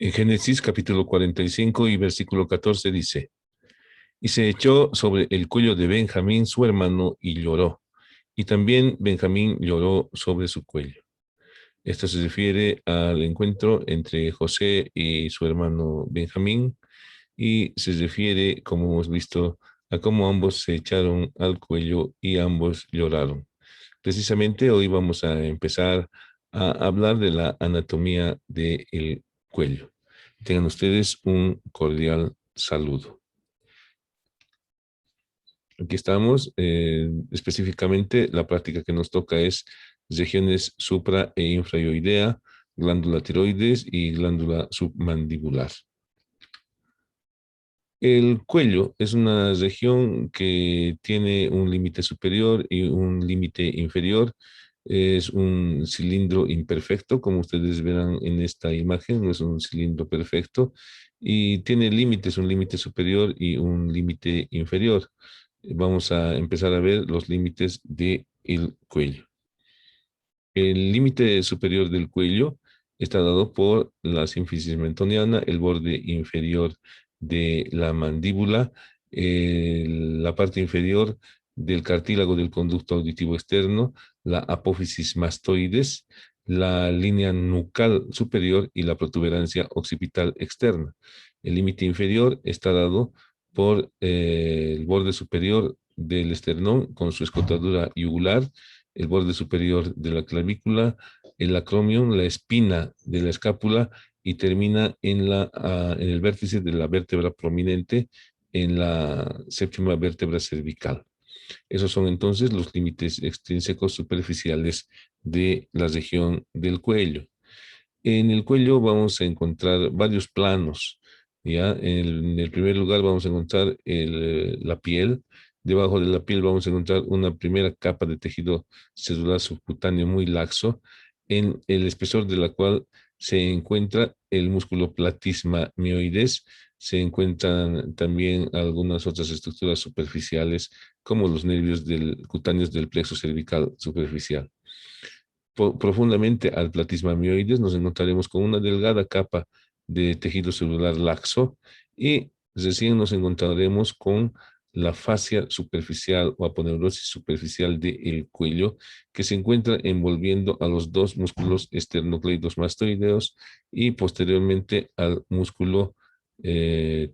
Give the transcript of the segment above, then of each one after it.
En Génesis capítulo 45 y versículo 14 dice, y se echó sobre el cuello de Benjamín su hermano y lloró. Y también Benjamín lloró sobre su cuello. Esto se refiere al encuentro entre José y su hermano Benjamín y se refiere, como hemos visto, a cómo ambos se echaron al cuello y ambos lloraron. Precisamente hoy vamos a empezar a hablar de la anatomía del cuello. Tengan ustedes un cordial saludo. Aquí estamos. Específicamente, la práctica que nos toca es regiones supra e infraoidea, glándula tiroides y glándula submandibular. El cuello es una región que tiene un límite superior y un límite inferior. Es un cilindro imperfecto, como ustedes verán en esta imagen, no es un cilindro perfecto, y tiene límites, un límite superior y un límite inferior. Vamos a empezar a ver los límites del cuello. El límite superior del cuello está dado por la sínfisis mentoniana, el borde inferior de la mandíbula, la parte inferior del cartílago del conducto auditivo externo, la apófisis mastoides, la línea nucal superior y la protuberancia occipital externa. El límite inferior está dado por el borde superior del esternón con su escotadura yugular, el borde superior de la clavícula, el acromion, la espina de la escápula y termina en el vértice de la vértebra prominente en la séptima vértebra cervical. Esos son entonces los límites extrínsecos superficiales de la región del cuello. En el cuello vamos a encontrar varios planos. ¿Ya? En el primer lugar vamos a encontrar la piel. Debajo de la piel vamos a encontrar una primera capa de tejido celular subcutáneo muy laxo, en el espesor de la cual se encuentra el músculo platisma mioides. Se encuentran también algunas otras estructuras superficiales, como los nervios cutáneos del plexo cervical superficial. Profundamente al platisma mioides nos encontraremos con una delgada capa de tejido celular laxo y recién nos encontraremos con la fascia superficial o aponeurosis superficial del cuello, que se encuentra envolviendo a los dos músculos esternocleidomastoideos y posteriormente al músculo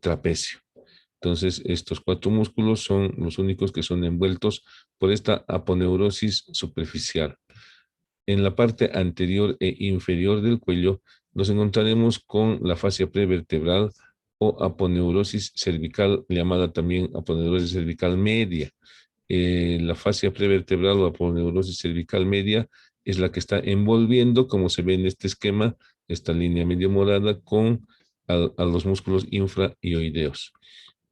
trapecio. Entonces, estos cuatro músculos son los únicos que son envueltos por esta aponeurosis superficial. En la parte anterior e inferior del cuello nos encontraremos con la fascia prevertebral o aponeurosis cervical, llamada también aponeurosis cervical media. La fascia prevertebral o aponeurosis cervical media es la que está envolviendo, como se ve en este esquema, esta línea medio morada con a los músculos infraioideos.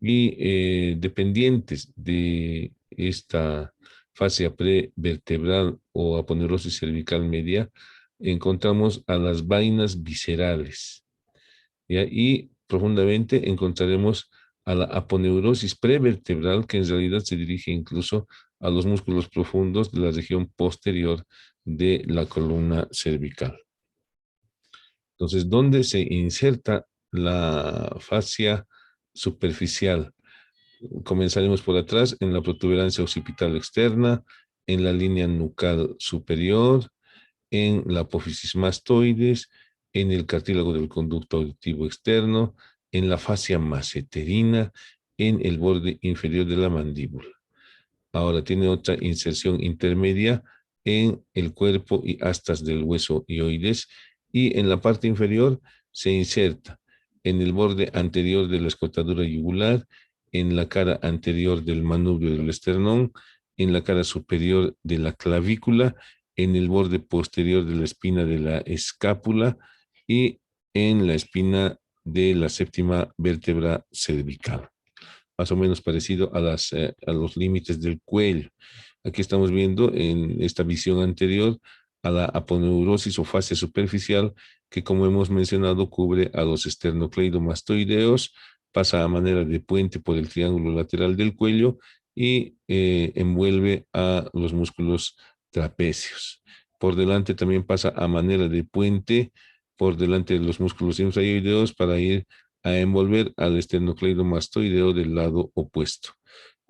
Y dependientes de esta fascia prevertebral o aponeurosis cervical media, encontramos a las vainas viscerales. ¿Ya? Y profundamente encontraremos a la aponeurosis prevertebral, que en realidad se dirige incluso a los músculos profundos de la región posterior de la columna cervical. Entonces, ¿dónde se inserta la fascia superficial? Comenzaremos por atrás en la protuberancia occipital externa, en la línea nucal superior, en la apófisis mastoides, en el cartílago del conducto auditivo externo, en la fascia masseterina, en el borde inferior de la mandíbula. Ahora tiene otra inserción intermedia en el cuerpo y astas del hueso hioides, y en la parte inferior se inserta en el borde anterior de la escotadura yugular, en la cara anterior del manubrio del esternón, en la cara superior de la clavícula, en el borde posterior de la espina de la escápula y en la espina de la séptima vértebra cervical, más o menos parecido a los límites del cuello. Aquí estamos viendo en esta visión anterior a la aponeurosis o fascia superficial, que, como hemos mencionado, cubre a los esternocleidomastoideos, pasa a manera de puente por el triángulo lateral del cuello y envuelve a los músculos trapecios. Por delante también pasa a manera de puente por delante de los músculos infraoideos para ir a envolver al esternocleidomastoideo del lado opuesto.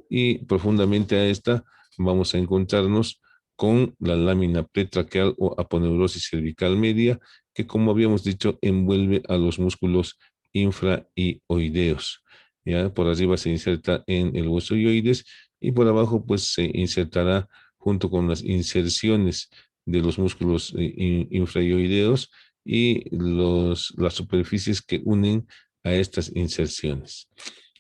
Y profundamente a esta vamos a encontrarnos con la lámina pretraqueal o aponeurosis cervical media, que como habíamos dicho, envuelve a los músculos infraoideos. Ya por arriba se inserta en el hueso ioides y por abajo pues se insertará junto con las inserciones de los músculos infraoideos y las superficies que unen a estas inserciones.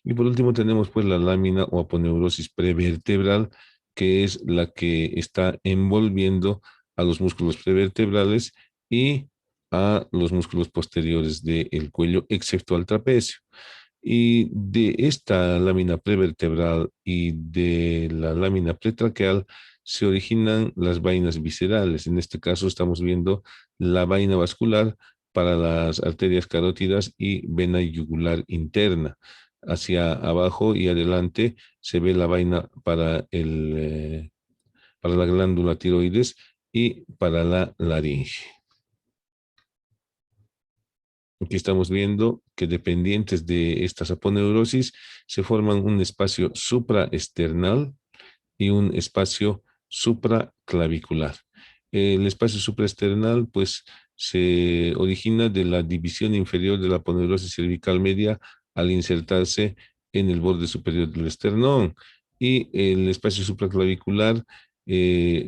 Y por último tenemos pues la lámina o aponeurosis prevertebral, que es la que está envolviendo a los músculos prevertebrales y a los músculos posteriores del cuello, excepto al trapecio. Y de esta lámina prevertebral y de la lámina pretraqueal se originan las vainas viscerales. En este caso estamos viendo la vaina vascular para las arterias carótidas y vena yugular interna. Hacia abajo y adelante se ve la vaina para la glándula tiroides y para la laringe. Aquí estamos viendo que dependientes de estas aponeurosis se forman un espacio supraesternal y un espacio supraclavicular. El espacio supraesternal pues se origina de la división inferior de la aponeurosis cervical media al insertarse en el borde superior del esternón, y el espacio supraclavicular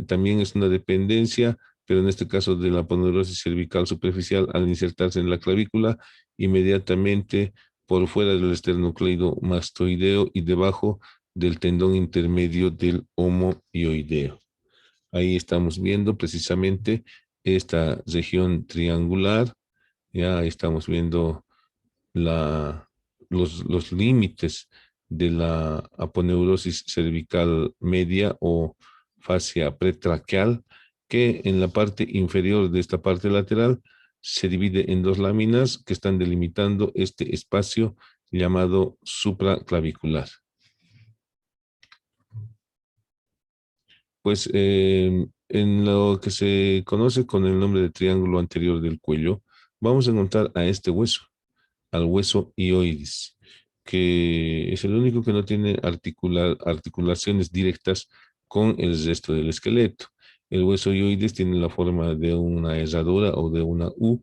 también es una dependencia, pero en este caso de la aponeurosis cervical superficial, al insertarse en la clavícula, inmediatamente por fuera del esternocleidomastoideo y debajo del tendón intermedio del homoioideo. Ahí estamos viendo precisamente esta región triangular. Ya estamos viendo la, los límites de la aponeurosis cervical media o fascia pretraqueal, que en la parte inferior de esta parte lateral se divide en dos láminas que están delimitando este espacio llamado supraclavicular. Pues en lo que se conoce con el nombre de triángulo anterior del cuello, vamos a encontrar a este hueso, al hueso ioides, que es el único que no tiene articulaciones directas con el resto del esqueleto. El hueso ioides tiene la forma de una herradura o de una U,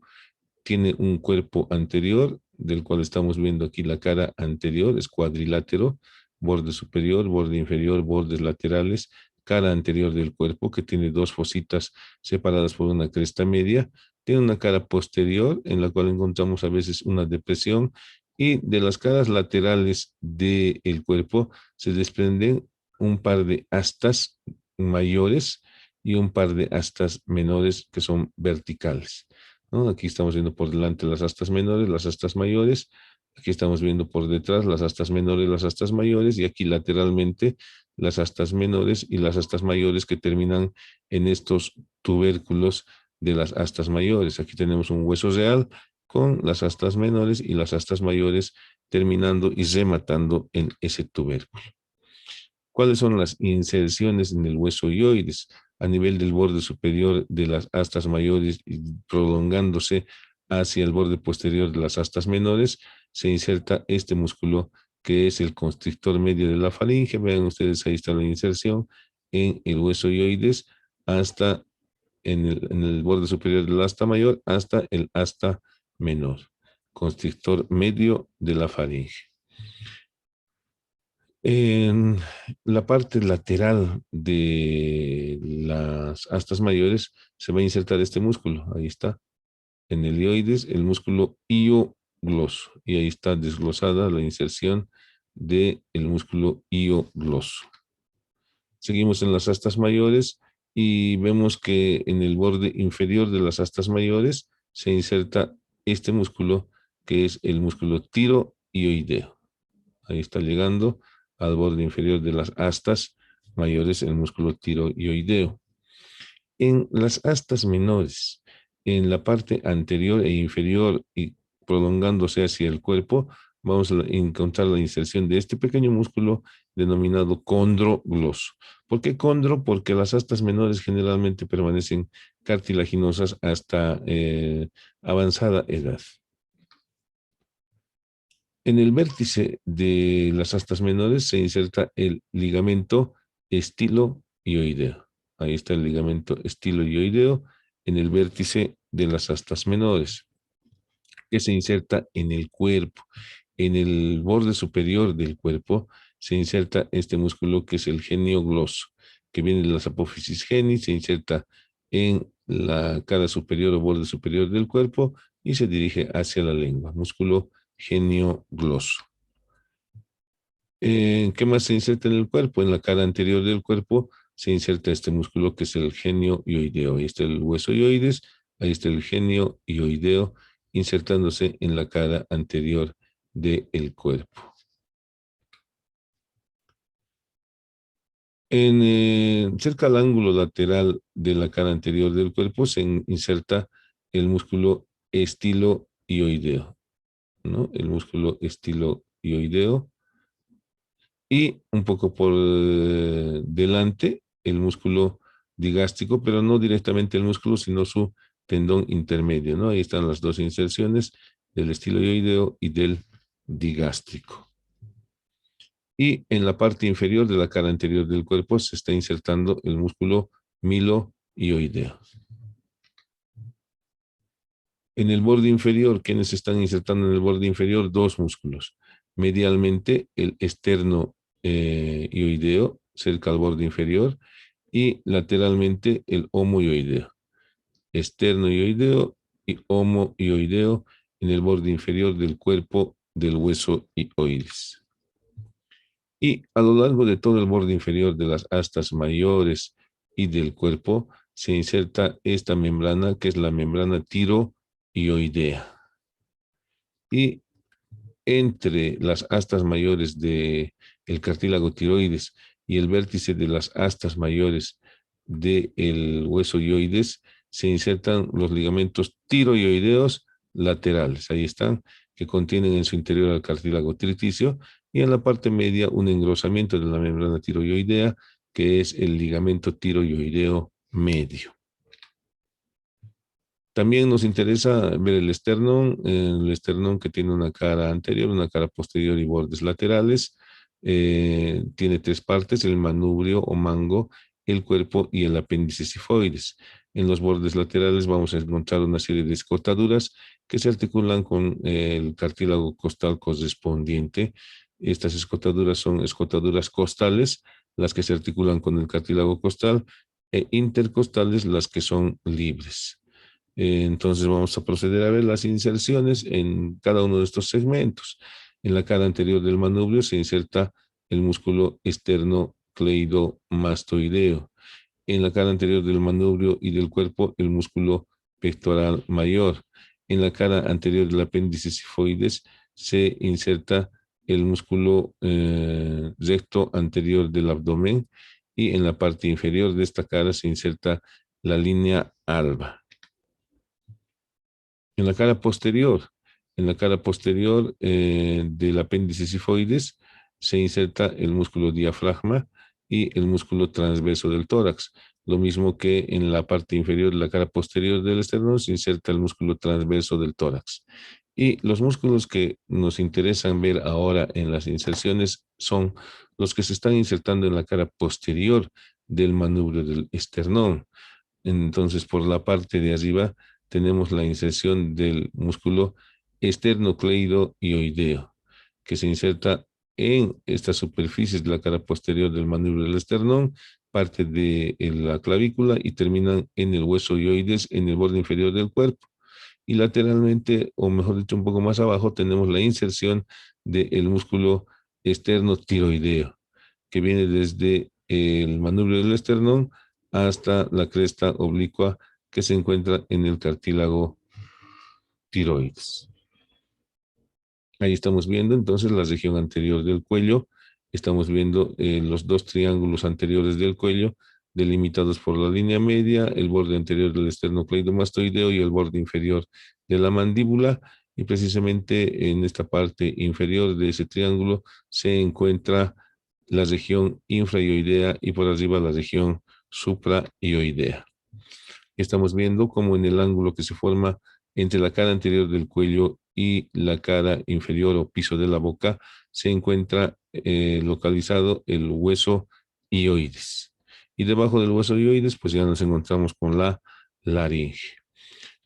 tiene un cuerpo anterior, del cual estamos viendo aquí la cara anterior, es cuadrilátero, borde superior, borde inferior, bordes laterales, cara anterior del cuerpo, que tiene dos fositas separadas por una cresta media, tiene una cara posterior, en la cual encontramos a veces una depresión, y de las caras laterales del cuerpo se desprenden un par de astas mayores y un par de astas menores que son verticales, ¿no? Aquí estamos viendo por delante las astas menores, las astas mayores. Aquí estamos viendo por detrás las astas menores, las astas mayores, y aquí lateralmente las astas menores y las astas mayores que terminan en estos tubérculos de las astas mayores. Aquí tenemos un hueso real con las astas menores y las astas mayores terminando y rematando en ese tubérculo. ¿Cuáles son las inserciones en el hueso ioides? A nivel del borde superior de las astas mayores y prolongándose hacia el borde posterior de las astas menores, se inserta este músculo que es el constrictor medio de la faringe. Vean ustedes, ahí está la inserción en el hueso ioides hasta en el borde superior del asta mayor hasta el asta menor. Constrictor medio de la faringe. En la parte lateral de las astas mayores se va a insertar este músculo. Ahí está, en el ioides, el músculo iogloso. Y ahí está desglosada la inserción del músculo iogloso. Seguimos en las astas mayores y vemos que en el borde inferior de las astas mayores se inserta este músculo, que es el músculo tiroioideo. Ahí está llegando al borde inferior de las astas mayores el músculo tiroioideo. En las astas menores, en la parte anterior e inferior y prolongándose hacia el cuerpo, vamos a encontrar la inserción de este pequeño músculo denominado condrogloso. ¿Por qué condro? Porque las astas menores generalmente permanecen cartilaginosas hasta avanzada edad. En el vértice de las astas menores se inserta el ligamento estiloioideo. Ahí está el ligamento estiloioideo en el vértice de las astas menores, que se inserta en el cuerpo. En el borde superior del cuerpo se inserta este músculo que es el genio gloso, que viene de las apófisis geni, se inserta en la cara superior o borde superior del cuerpo y se dirige hacia la lengua, músculo genio gloso. ¿Qué más se inserta en el cuerpo? En la cara anterior del cuerpo se inserta este músculo que es el genio ioideo. Ahí está el hueso ioides, ahí está el genio ioideo insertándose en la cara anterior del cuerpo. Cerca al ángulo lateral de la cara anterior del cuerpo se inserta el músculo estiloioideo, ¿no? El músculo estiloioideo. Y un poco por delante el músculo digástrico, pero no directamente el músculo, sino su tendón intermedio, ¿no? Ahí están las dos inserciones del estiloioideo y del digástrico. Y en la parte inferior de la cara anterior del cuerpo se está insertando el músculo miloioideo. En el borde inferior, ¿quiénes están insertando en el borde inferior? Dos músculos. Medialmente, el esterno ioideo, cerca al borde inferior, y lateralmente el homoioideo. Esterno-ioideo y homoioideo en el borde inferior del cuerpo del hueso ioides. Y a lo largo de todo el borde inferior de las astas mayores y del cuerpo se inserta esta membrana que es la membrana tiroioidea. Y entre las astas mayores del cartílago tiroides y el vértice de las astas mayores del hueso ioides se insertan los ligamentos tiroioideos laterales. Ahí están, que contienen en su interior el cartílago triticio y en la parte media un engrosamiento de la membrana tiroioidea que es el ligamento tiroioideo medio. También nos interesa ver el esternón que tiene una cara anterior, una cara posterior y bordes laterales. Tiene tres partes, el manubrio o mango, el cuerpo y el apéndice sifoides. En los bordes laterales vamos a encontrar una serie de escotaduras que se articulan con el cartílago costal correspondiente. Estas escotaduras son escotaduras costales, las que se articulan con el cartílago costal, e intercostales, las que son libres. Entonces vamos a proceder a ver las inserciones en cada uno de estos segmentos. En la cara anterior del manubrio se inserta el músculo esternocleidomastoideo. En la cara anterior del manubrio y del cuerpo, el músculo pectoral mayor. En la cara anterior del apéndice sifoides se inserta el músculo recto anterior del abdomen y en la parte inferior de esta cara se inserta la línea alba. En la cara posterior, del apéndice sifoides se inserta el músculo diafragma y el músculo transverso del tórax. Lo mismo que en la parte inferior de la cara posterior del esternón se inserta el músculo transverso del tórax. Y los músculos que nos interesan ver ahora en las inserciones son los que se están insertando en la cara posterior del manubrio del esternón. Entonces, por la parte de arriba tenemos la inserción del músculo esternocleidoioideo, que se inserta en estas superficies de la cara posterior del manubrio del esternón, parte de la clavícula y terminan en el hueso ioides en el borde inferior del cuerpo. Y lateralmente, o mejor dicho, un poco más abajo, tenemos la inserción del músculo esternotiroideo, que viene desde el manubrio del esternón hasta la cresta oblicua que se encuentra en el cartílago tiroides. Ahí estamos viendo entonces la región anterior del cuello. Estamos viendo los dos triángulos anteriores del cuello delimitados por la línea media, el borde anterior del esternocleidomastoideo y el borde inferior de la mandíbula. Y precisamente en esta parte inferior de ese triángulo se encuentra la región infraioidea y por arriba la región supraioidea. Estamos viendo cómo en el ángulo que se forma entre la cara anterior del cuello y la cara inferior o piso de la boca se encuentra localizado el hueso hioides. Y debajo del hueso hioides, pues ya nos encontramos con la laringe.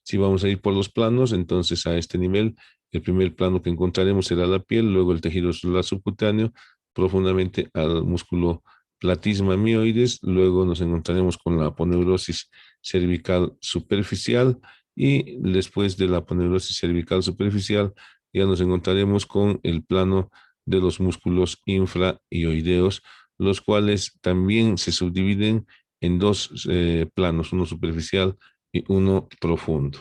Si vamos a ir por los planos, entonces a este nivel, el primer plano que encontraremos será la piel, luego el tejido celular subcutáneo, profundamente al músculo platisma mioides, luego nos encontraremos con la aponeurosis cervical superficial y después de la aponeurosis cervical superficial ya nos encontraremos con el plano de los músculos infrahioideos, los cuales también se subdividen en dos planos, uno superficial y uno profundo.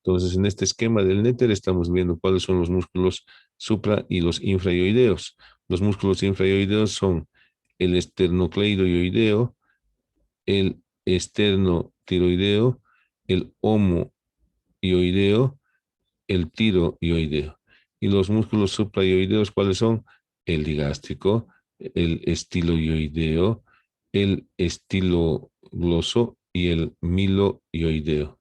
Entonces, en este esquema del néter estamos viendo cuáles son los músculos supra y los infrahioideos. Los músculos infrahioideos son el esternocleidoioideo, el esternotiroideo, el homoioideo, el tiroioideo. Y los músculos supraioideos, ¿cuáles son? El digástrico, el estiloioideo, el estilogloso y el miloioideo.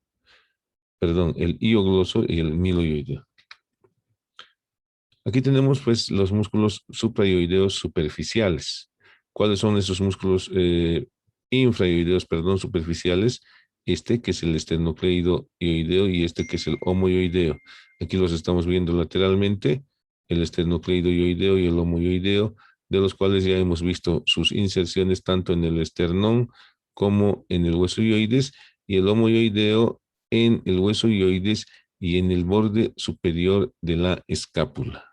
Perdón, el iogloso y el miloioideo. Aquí tenemos pues los músculos supraioideos superficiales. ¿Cuáles son esos músculos infrahioideos, perdón, superficiales? Este que es el esternocleidoioideo y este que es el homoioideo. Aquí los estamos viendo lateralmente, el esternocleidoioideo y el homoioideo, de los cuales ya hemos visto sus inserciones tanto en el esternón como en el hueso hioides, y el homoioideo en el hueso hioides y en el borde superior de la escápula.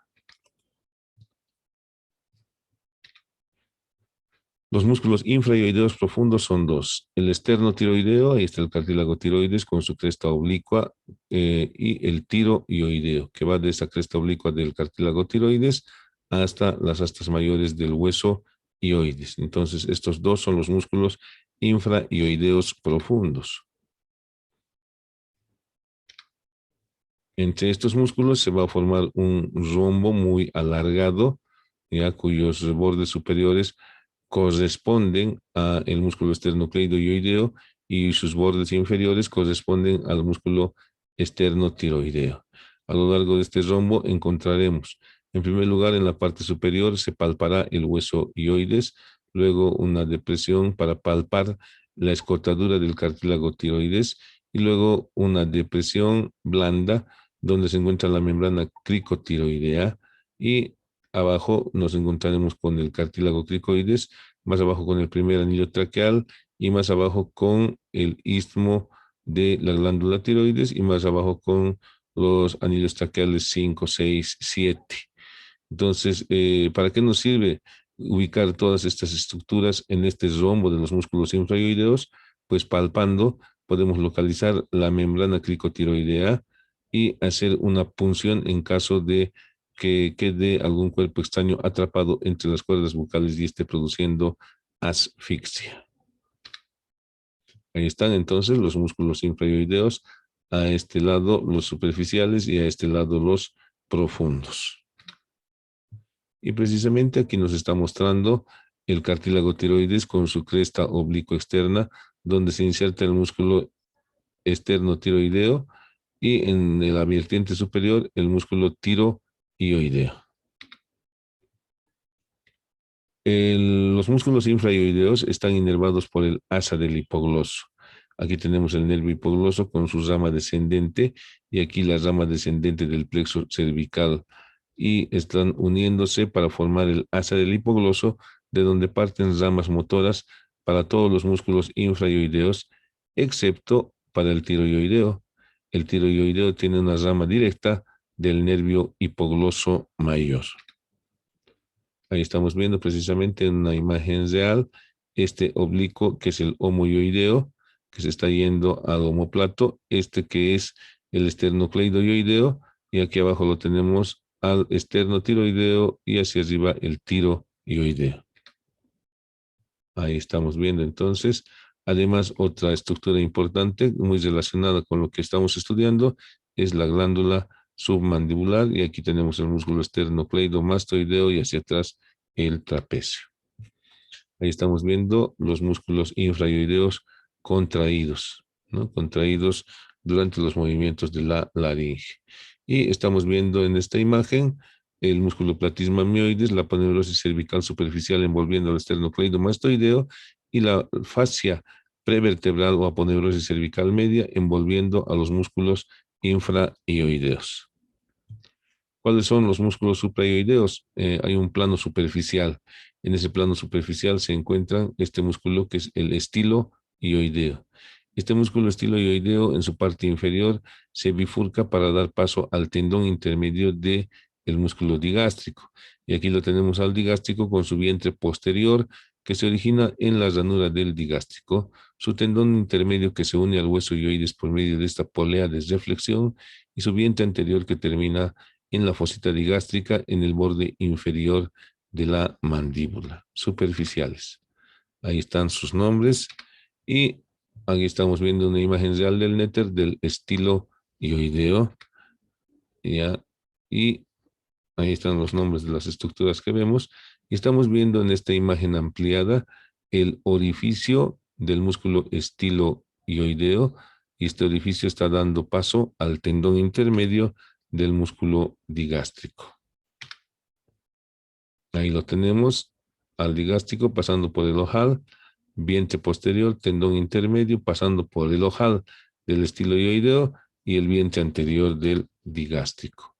Los músculos infrahioideos profundos son dos. El esternotiroideo, ahí está el cartílago tiroides con su cresta oblicua, y el tiroioideo, que va de esa cresta oblicua del cartílago tiroides hasta las astas mayores del hueso hioides. Entonces, estos dos son los músculos infrahioideos profundos. Entre estos músculos se va a formar un rombo muy alargado, ya cuyos bordes superiores corresponden al músculo esternocleidoioideo y sus bordes inferiores corresponden al músculo esternotiroideo. A lo largo de este rombo encontraremos, en primer lugar, en la parte superior se palpará el hueso hioides, luego una depresión para palpar la escotadura del cartílago tiroides y luego una depresión blanda donde se encuentra la membrana cricotiroidea y abajo nos encontraremos con el cartílago cricoides, más abajo con el primer anillo traqueal y más abajo con el istmo de la glándula tiroides y más abajo con los anillos traqueales 5, 6, 7. Entonces, ¿para qué nos sirve ubicar todas estas estructuras en este rombo de los músculos infrahioideos? Pues palpando podemos localizar la membrana cricotiroidea y hacer una punción en caso de que quede algún cuerpo extraño atrapado entre las cuerdas bucales y esté produciendo asfixia. Ahí están entonces los músculos infrahioideos, a este lado los superficiales y a este lado los profundos. Y precisamente aquí nos está mostrando el cartílago tiroides con su cresta oblicua externa, donde se inserta el músculo esternotiroideo y en la vertiente superior el músculo tiroioideo. Los músculos infrahioideos están inervados por el asa del hipogloso. Aquí tenemos el nervio hipogloso con su rama descendente y aquí la rama descendente del plexo cervical y están uniéndose para formar el asa del hipogloso, de donde parten ramas motoras para todos los músculos infrahioideos, excepto para el tiroioideo. El tiroioideo tiene una rama directa del nervio hipogloso mayor. Ahí estamos viendo precisamente en una imagen real este oblicuo que es el homoioideo, que se está yendo al omóplato, este que es el esternocleidoioideo, y aquí abajo lo tenemos al esternotiroideo y hacia arriba el tiroioideo. Ahí estamos viendo entonces, además otra estructura importante muy relacionada con lo que estamos estudiando es la glándula submandibular y aquí tenemos el músculo esternocleidomastoideo y hacia atrás el trapecio. Ahí estamos viendo los músculos infrahioideos contraídos. ¿no? Contraídos durante los movimientos de la laringe. Y estamos viendo en esta imagen el músculo platisma mioides, la aponeurosis cervical superficial envolviendo el esternocleidomastoideo y la fascia prevertebral o aponeurosis cervical media envolviendo a los músculos infraioideos. ¿Cuáles son los músculos supraioideos? Hay un plano superficial. En ese plano superficial se encuentra este músculo que es el estiloioideo. Este músculo estiloioideo en su parte inferior se bifurca para dar paso al tendón intermedio del músculo digástrico. Y aquí lo tenemos al digástrico con su vientre posterior que se origina en la ranura del digástrico, su tendón intermedio que se une al hueso ioides por medio de esta polea de reflexión y su vientre anterior que termina en la fosita digástrica en el borde inferior de la mandíbula, superficiales. Ahí están sus nombres y aquí estamos viendo una imagen real del néter del estilo ioideo. ¿Ya? Y ahí están los nombres de las estructuras que vemos. Y estamos viendo en esta imagen ampliada el orificio del músculo estilo ioideo. Y este orificio está dando paso al tendón intermedio del músculo digástrico. Ahí lo tenemos, al digástrico pasando por el ojal, vientre posterior, tendón intermedio, pasando por el ojal del estiloioideo y el vientre anterior del digástrico.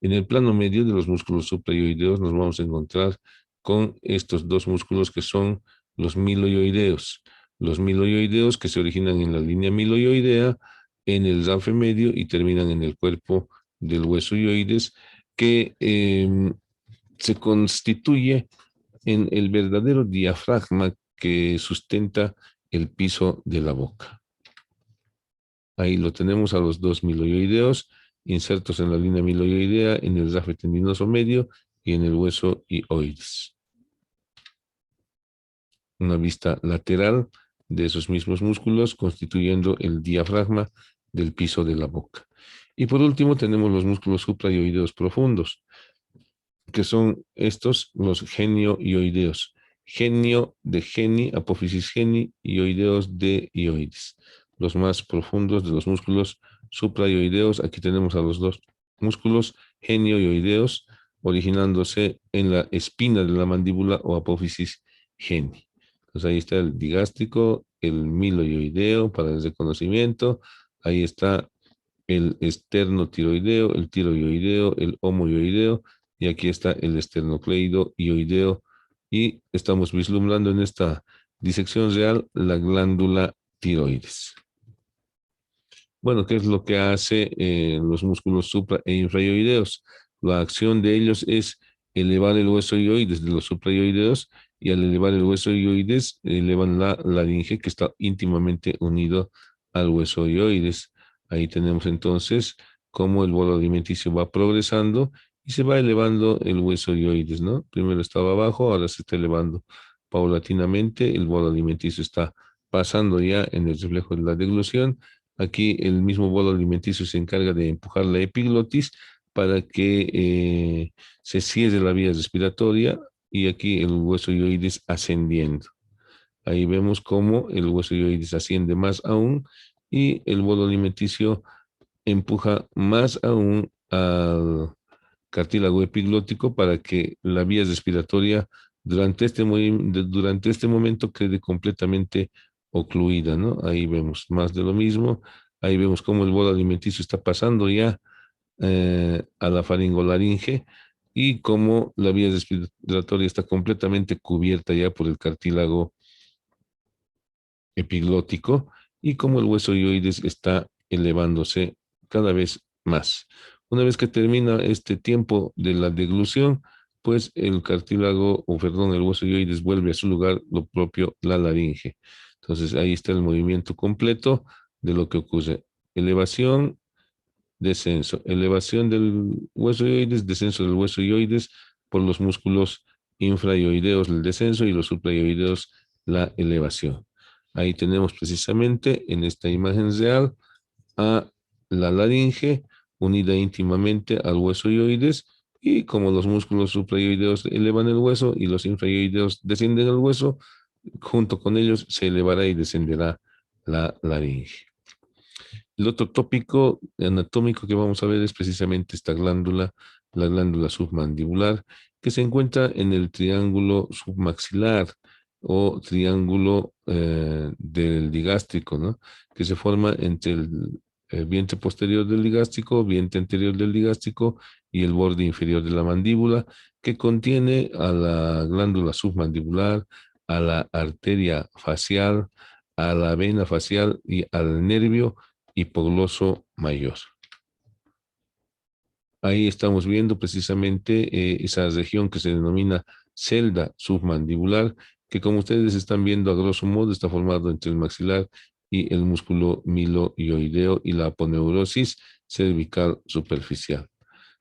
En el plano medio de los músculos supraioideos nos vamos a encontrar con estos dos músculos que son los miloioideos. Los miloioideos que se originan en la línea miloioidea, en el rafe medio y terminan en el cuerpo del hueso ioides que se constituye en el verdadero diafragma que sustenta el piso de la boca. Ahí lo tenemos a los dos miloioideos insertos en la línea miloioidea, en el rafe tendinoso medio y en el hueso ioides. Una vista lateral de esos mismos músculos constituyendo el diafragma del piso de la boca. Y por último tenemos los músculos supraioideos profundos, que son estos los genioioideos. Genio de geni, apófisis geni, ioideos de ioides. Los más profundos de los músculos supraioideos. Aquí tenemos a los dos músculos genioioideos originándose en la espina de la mandíbula o apófisis geni. Entonces ahí está el digástrico, el miloioideo para el reconocimiento. Ahí está el esternotiroideo, el tiroioideo, el homoioideo, y aquí está el esternocleido ioideo, y estamos vislumbrando en esta disección real la glándula tiroides. Bueno, ¿qué es lo que hace los músculos supra e infraioideos? La acción de ellos es elevar el hueso ioides de los supraioideos, y al elevar el hueso ioides, elevan la laringe que está íntimamente unido al hueso ioides. Ahí tenemos entonces cómo el bolo alimenticio va progresando y se va elevando el hueso ioides, ¿no? Primero estaba abajo, ahora se está elevando paulatinamente. El bolo alimenticio está pasando ya en el reflejo de la deglución. Aquí el mismo bolo alimenticio se encarga de empujar la epiglotis para que se cierre la vía respiratoria, y aquí el hueso ioides ascendiendo. Ahí vemos cómo el hueso ioides asciende más aún y el bolo alimenticio empuja más aún al cartílago epiglótico para que la vía respiratoria durante este momento quede completamente ocluida, ¿no? Ahí vemos más de lo mismo. Ahí vemos cómo el bolo alimenticio está pasando ya a la faringolaringe y cómo la vía respiratoria está completamente cubierta ya por el cartílago epiglótico y cómo el hueso ioides está elevándose cada vez más. Una vez que termina este tiempo de la deglución, pues el cartílago, o perdón, el hueso ioides vuelve a su lugar, lo propio la laringe. Entonces ahí está el movimiento completo de lo que ocurre. Elevación, descenso. Elevación del hueso ioides, descenso del hueso ioides por los músculos infraioideos, el descenso, y los supraioideos, la elevación. Ahí tenemos precisamente en esta imagen real a la laringe unida íntimamente al hueso ioides, y como los músculos supraioideos elevan el hueso y los infraioideos descienden el hueso, junto con ellos se elevará y descenderá la laringe. El otro tópico anatómico que vamos a ver es precisamente esta glándula, la glándula submandibular, que se encuentra en el triángulo submaxilar o triángulo del digástrico, ¿no? Que se forma entre el vientre posterior del digástrico, vientre anterior del digástrico y el borde inferior de la mandíbula, que contiene a la glándula submandibular, a la arteria facial, a la vena facial y al nervio hipogloso mayor. Ahí estamos viendo precisamente esa región que se denomina celda submandibular, que como ustedes están viendo a grosso modo está formado entre el maxilar y el músculo miloioideo y la aponeurosis cervical superficial.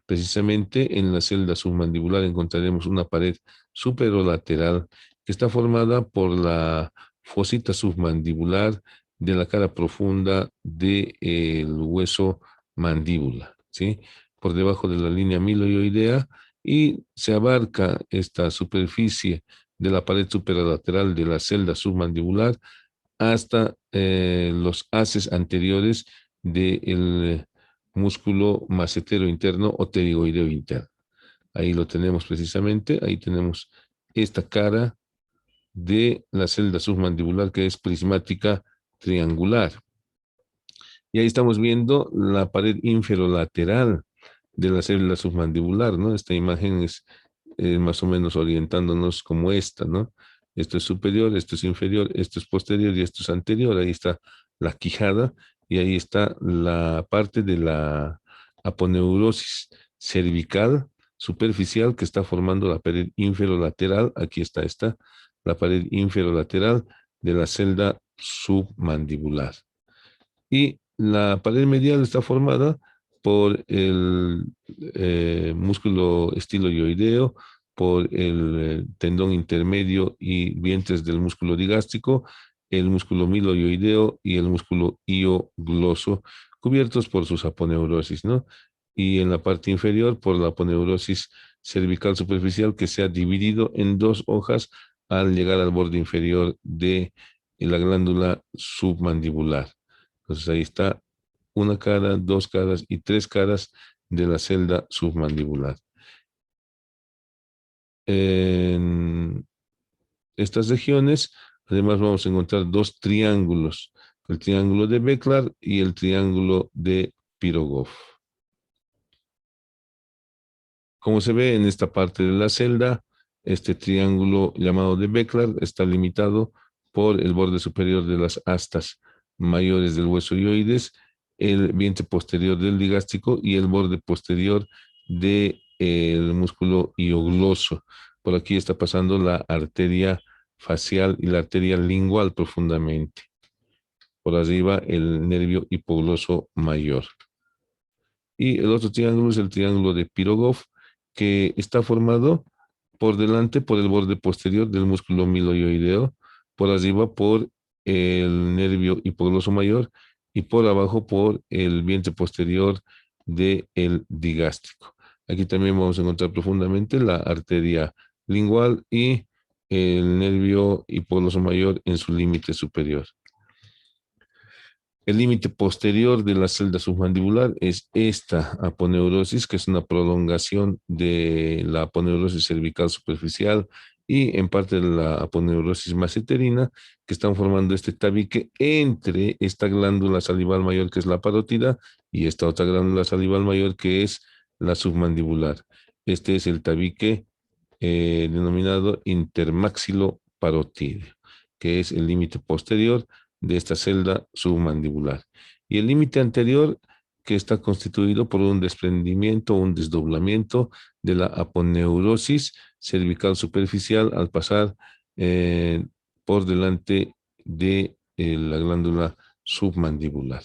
Precisamente en la celda submandibular encontraremos una pared superolateral que está formada por la fosita submandibular de la cara profunda del hueso mandíbula, ¿sí? Por debajo de la línea miloioidea y se abarca esta superficie de la pared superolateral de la celda submandibular hasta los haces anteriores del músculo macetero interno o pterigoideo interno. Ahí lo tenemos precisamente, ahí tenemos esta cara de la celda submandibular que es prismática triangular. Y ahí estamos viendo la pared inferolateral de la célula submandibular, ¿no? Esta imagen es más o menos orientándonos como esta, ¿no? Esto es superior, esto es inferior, esto es posterior y esto es anterior. Ahí está la quijada y ahí está la parte de la aponeurosis cervical superficial que está formando la pared inferolateral. Aquí está esta, la pared inferolateral de la celda submandibular. Y la pared medial está formada por el músculo estiloioideo, por el tendón intermedio y vientres del músculo digástrico, el músculo miloioideo y el músculo iogloso, cubiertos por sus aponeurosis, ¿no? Y en la parte inferior por la aponeurosis cervical superficial que se ha dividido en dos hojas al llegar al borde inferior de la glándula submandibular. Entonces ahí está una cara, dos caras y tres caras de la celda submandibular. En estas regiones, además vamos a encontrar dos triángulos, el triángulo de Becklar y el triángulo de Pirogov. Como se ve en esta parte de la celda, este triángulo llamado de Becklar está limitado por el borde superior de las astas mayores del hueso ioides, el vientre posterior del digástrico y el borde posterior del músculo iogloso. Por aquí está pasando la arteria facial y la arteria lingual profundamente. Por arriba el nervio hipogloso mayor. Y el otro triángulo es el triángulo de Pirogov, que está formado por delante por el borde posterior del músculo miloioideo, por arriba por el nervio hipogloso mayor y por abajo por el vientre posterior del digástrico. Aquí también vamos a encontrar profundamente la arteria lingual y el nervio hipogloso mayor en su límite superior. El límite posterior de la celda submandibular es esta aponeurosis, que es una prolongación de la aponeurosis cervical superficial y en parte de la aponeurosis maceterina, que están formando este tabique entre esta glándula salival mayor, que es la parótida, y esta otra glándula salival mayor, que es la submandibular. Este es el tabique denominado intermaxiloparotídeo, que es el límite posterior de esta celda submandibular. Y el límite anterior que está constituido por un desprendimiento, un desdoblamiento de la aponeurosis cervical superficial al pasar por delante de la glándula submandibular.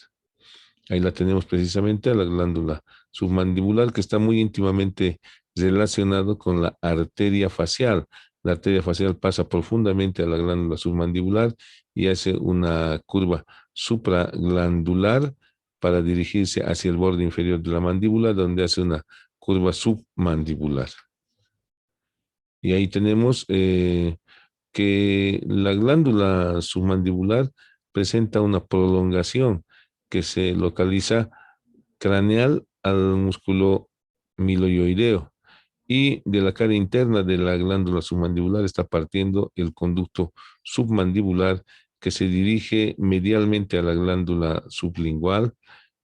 Ahí la tenemos precisamente a la glándula submandibular que está muy íntimamente relacionado con la arteria facial. La arteria facial pasa profundamente a la glándula submandibular y hace una curva supraglandular para dirigirse hacia el borde inferior de la mandíbula, donde hace una curva submandibular. Y ahí tenemos que la glándula submandibular presenta una prolongación que se localiza craneal al músculo miloioideo. Y de la cara interna de la glándula submandibular está partiendo el conducto submandibular que se dirige medialmente a la glándula sublingual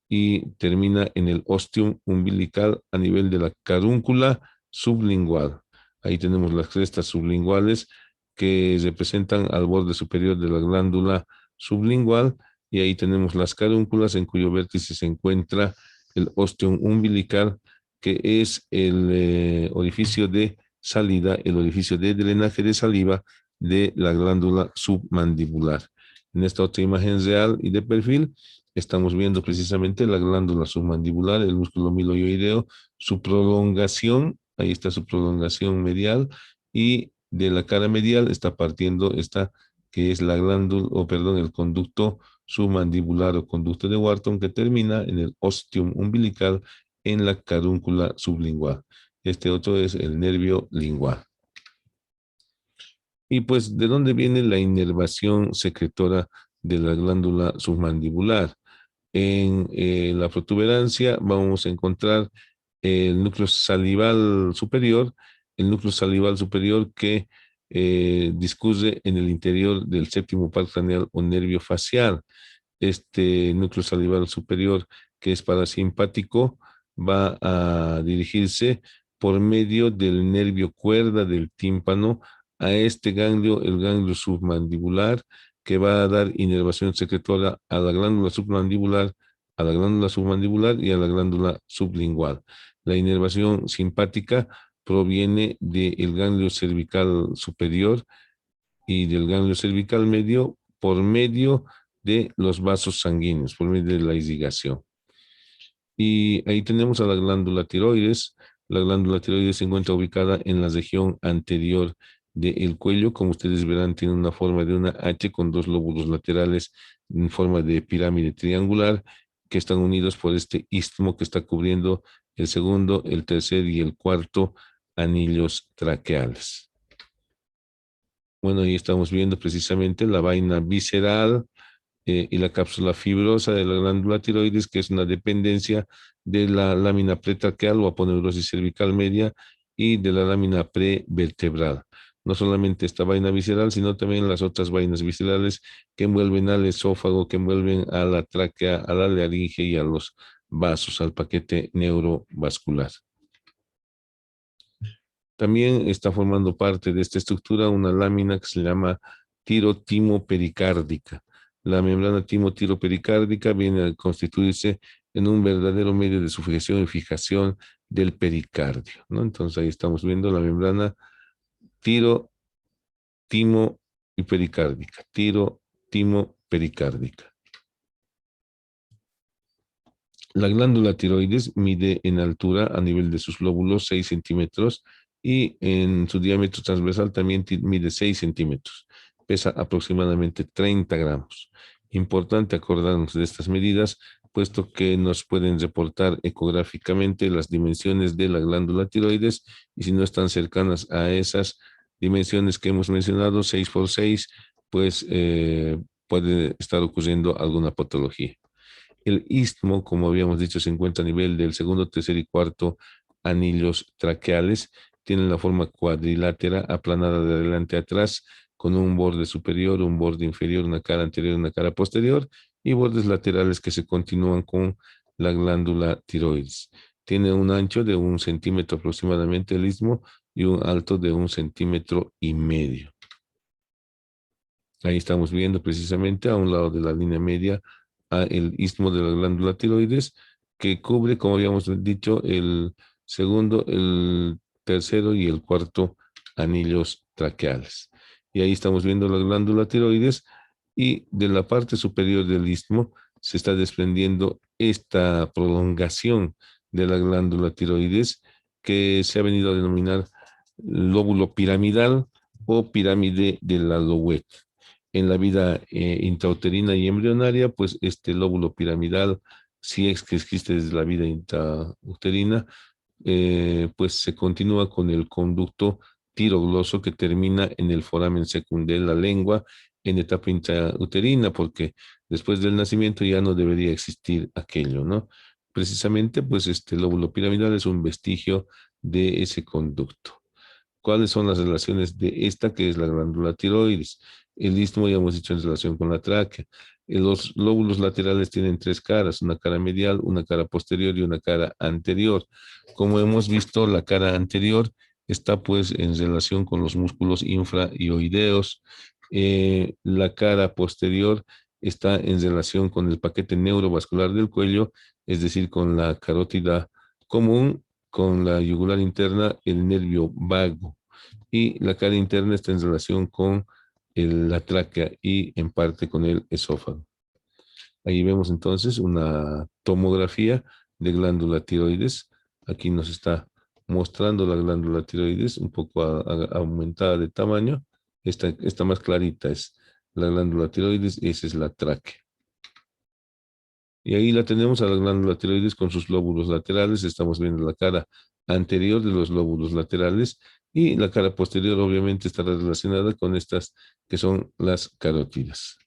y termina en el ostium umbilical a nivel de la carúncula sublingual. Ahí tenemos las crestas sublinguales que representan al borde superior de la glándula sublingual, y ahí tenemos las carúnculas en cuyo vértice se encuentra el ostium umbilical, que es el orificio de salida, el orificio de drenaje de saliva de la glándula submandibular. En esta otra imagen real y de perfil estamos viendo precisamente la glándula submandibular, el músculo miloioideo, su prolongación, ahí está su prolongación medial, y de la cara medial está partiendo esta que es la glándula, o perdón, el conducto submandibular o conducto de Wharton, que termina en el ostium umbilical en la carúncula sublingual. Este otro es el nervio lingual. Y pues, ¿de dónde viene la inervación secretora de la glándula submandibular? En la protuberancia vamos a encontrar el núcleo salival superior, que discurre en el interior del séptimo par craneal o nervio facial. Este núcleo salival superior, que es parasimpático, va a dirigirse por medio del nervio cuerda del tímpano a este ganglio, el ganglio submandibular, que va a dar inervación secretora a la glándula submandibular, y a la glándula sublingual. La inervación simpática proviene del ganglio cervical superior y del ganglio cervical medio por medio de los vasos sanguíneos, por medio de la irrigación. Y ahí tenemos a la glándula tiroides. La glándula tiroides se encuentra ubicada en la región anterior del cuello. Como ustedes verán, tiene una forma de una H con dos lóbulos laterales en forma de pirámide triangular que están unidos por este istmo que está cubriendo el segundo, el tercer y el cuarto anillos traqueales. Bueno, ahí estamos viendo precisamente la vaina visceral y la cápsula fibrosa de la glándula tiroides, que es una dependencia de la lámina pretraqueal o aponeurosis cervical media y de la lámina prevertebral. No solamente esta vaina visceral, sino también las otras vainas viscerales que envuelven al esófago, que envuelven a la tráquea, a la laringe y a los vasos, al paquete neurovascular. También está formando parte de esta estructura una lámina que se llama tirotimo-pericárdica. La membrana timo-tiro-pericárdica viene a constituirse en un verdadero medio de sujeción y fijación del pericardio, ¿no? Entonces ahí estamos viendo la membrana tiro, timo y pericárdica. Tiro, timo, pericárdica. La glándula tiroides mide en altura a nivel de sus lóbulos 6 centímetros y en su diámetro transversal también mide 6 centímetros. Pesa aproximadamente 30 gramos. Importante acordarnos de estas medidas, puesto que nos pueden reportar ecográficamente las dimensiones de la glándula tiroides, y si no están cercanas a esas dimensiones que hemos mencionado, 6 por 6, pues puede estar ocurriendo alguna patología. El istmo, como habíamos dicho, se encuentra a nivel del segundo, tercer y cuarto anillos traqueales. Tiene la forma cuadrilátera, aplanada de adelante a atrás, con un borde superior, un borde inferior, una cara anterior, una cara posterior, y bordes laterales que se continúan con la glándula tiroides. Tiene un ancho de 1 centímetro aproximadamente el istmo y un alto de 1,5 centímetros. Ahí estamos viendo precisamente a un lado de la línea media el istmo de la glándula tiroides, que cubre, como habíamos dicho, el segundo, el tercero y el cuarto anillos traqueales. Y ahí estamos viendo la glándula tiroides, y de la parte superior del istmo se está desprendiendo esta prolongación de la glándula tiroides, que se ha venido a denominar lóbulo piramidal o pirámide de la Louet. En la vida intrauterina y embrionaria, pues este lóbulo piramidal, si es que existe desde la vida intrauterina, pues se continúa con el conducto tirogloso que termina en el foramen secund de la lengua en etapa intrauterina, porque después del nacimiento ya no debería existir aquello, ¿no? Precisamente, pues este lóbulo piramidal es un vestigio de ese conducto. ¿Cuáles son las relaciones de esta, que es la glándula tiroides? El istmo ya hemos dicho en relación con la tráquea. Los lóbulos laterales tienen tres caras, una cara medial, una cara posterior y una cara anterior. Como hemos visto, la cara anterior está pues en relación con los músculos infraioideos. La cara posterior está en relación con el paquete neurovascular del cuello, es decir, con la carótida común, con la yugular interna, el nervio vago, y la cara interna está en relación con la tráquea y en parte con el esófago. Ahí vemos entonces una tomografía de glándula tiroides. Aquí nos está mostrando la glándula tiroides un poco aumentada de tamaño. Esta más clarita es la glándula tiroides, esa es la tráquea. Y ahí la tenemos a la glándula tiroides con sus lóbulos laterales. Estamos viendo la cara anterior de los lóbulos laterales, y la cara posterior obviamente estará relacionada con estas que son las carótidas.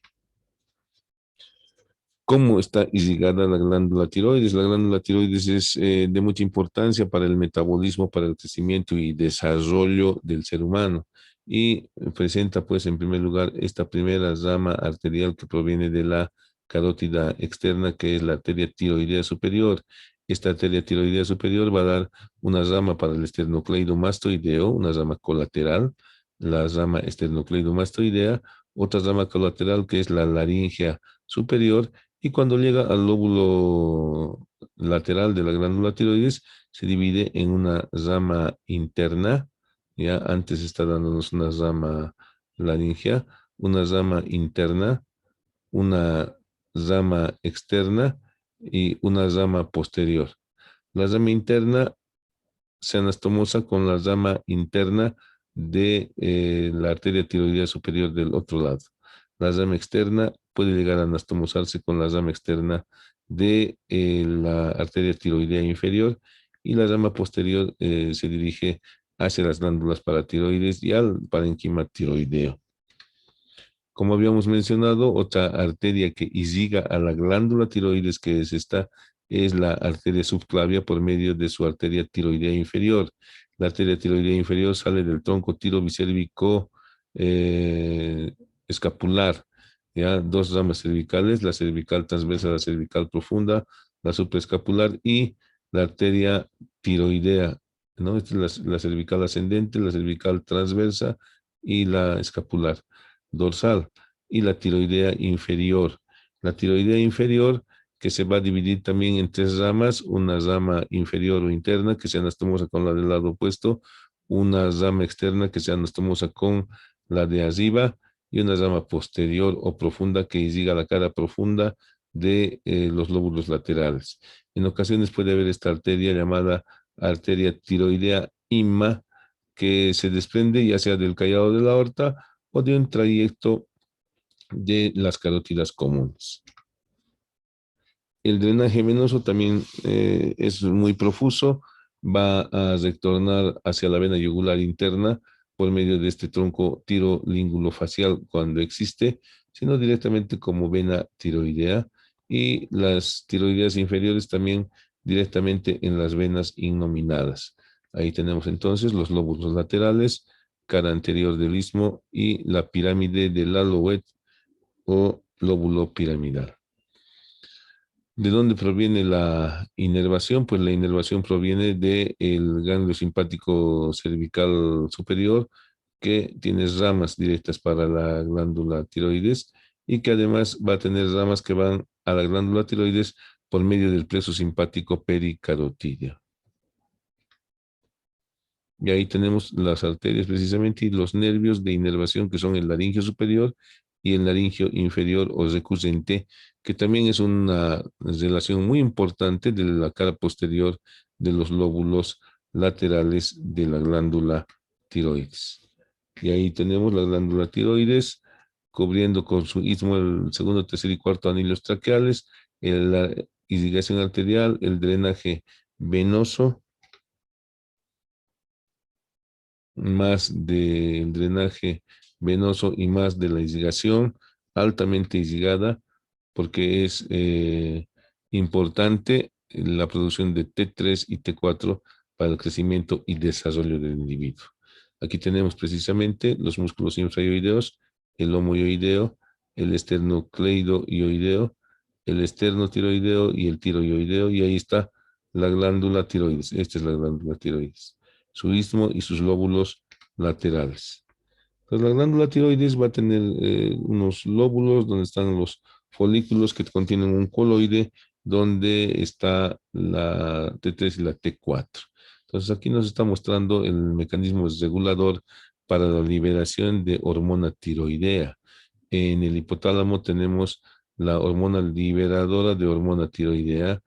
¿Cómo está irrigada la glándula tiroides? La glándula tiroides es de mucha importancia para el metabolismo, para el crecimiento y desarrollo del ser humano. Y presenta, pues, en primer lugar, esta primera rama arterial que proviene de la carótida externa, que es la arteria tiroidea superior. Esta arteria tiroidea superior va a dar una rama para el esternocleidomastoideo, una rama colateral, la rama esternocleidomastoidea, otra rama colateral que es la laringea superior, y cuando llega al lóbulo lateral de la glándula tiroides, se divide en una rama interna. Ya antes está dándonos una rama laringea, una rama interna, una rama externa y una rama posterior. La rama interna se anastomosa con la rama interna de la arteria tiroidea superior del otro lado. La rama externa puede llegar a anastomosarse con la rama externa de la arteria tiroidea inferior, y la rama posterior se dirige hacia las glándulas paratiroides y al parénquima tiroideo. Como habíamos mencionado, otra arteria que irriga a la glándula tiroides, que es esta, es la arteria subclavia por medio de su arteria tiroidea inferior. La arteria tiroidea inferior sale del tronco tirobicérvico escapular, ¿ya? Dos ramas cervicales, la cervical transversa, la cervical profunda, la supraescapular y la arteria tiroidea, ¿no? Esta es la cervical ascendente, la cervical transversa y la escapular dorsal, y la tiroidea inferior. La tiroidea inferior, que se va a dividir también en tres ramas: una rama inferior o interna que se anastomosa con la del lado opuesto, una rama externa que se anastomosa con la de arriba, y una rama posterior o profunda que irriga la cara profunda de los lóbulos laterales. En ocasiones puede haber esta arteria llamada arteria tiroidea inma, que se desprende ya sea del callado de la aorta o de un trayecto de las carótidas comunes. El drenaje venoso también es muy profuso, va a retornar hacia la vena yugular interna por medio de este tronco tirolingulofacial cuando existe, sino directamente como vena tiroidea, y las tiroideas inferiores también directamente en las venas innominadas. Ahí tenemos entonces los lóbulos laterales, cara anterior del istmo y la pirámide del Alouette o lóbulo piramidal. ¿De dónde proviene la inervación? Pues la inervación proviene del ganglio simpático cervical superior, que tiene ramas directas para la glándula tiroides, y que además va a tener ramas que van a la glándula tiroides por medio del plexo simpático pericarotídeo. Y ahí tenemos las arterias precisamente y los nervios de inervación, que son el laringio superior y el laringio inferior o recurrente, que también es una relación muy importante de la cara posterior de los lóbulos laterales de la glándula tiroides. Y ahí tenemos la glándula tiroides cubriendo con su istmo el segundo, tercer y cuarto anillos traqueales, la irrigación arterial, el drenaje venoso, más del drenaje venoso y más de la irrigación, altamente irrigada, porque es importante la producción de T3 y T4 para el crecimiento y desarrollo del individuo. Aquí tenemos precisamente los músculos infraioideos, el lomoioideo, el esternocleido ioideo, el esternotiroideo y el tiroideo, y ahí está la glándula tiroides. Esta es la glándula tiroides, su istmo y sus lóbulos laterales. Entonces, la glándula tiroides va a tener unos lóbulos donde están los folículos que contienen un coloide donde está la T3 y la T4. Entonces, aquí nos está mostrando el mecanismo regulador para la liberación de hormona tiroidea. En el hipotálamo tenemos la hormona liberadora de hormona tiroidea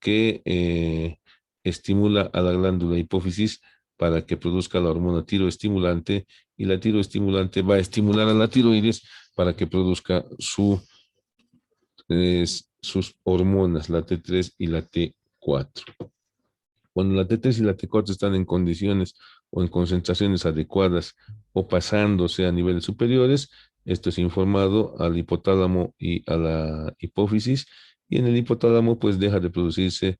que estimula a la glándula hipófisis para que produzca la hormona tiroestimulante, y la tiroestimulante va a estimular a la tiroides para que produzca sus hormonas, la T3 y la T4. Cuando la T3 y la T4 están en condiciones o en concentraciones adecuadas o pasándose a niveles superiores, esto es informado al hipotálamo y a la hipófisis, y en el hipotálamo pues deja de producirse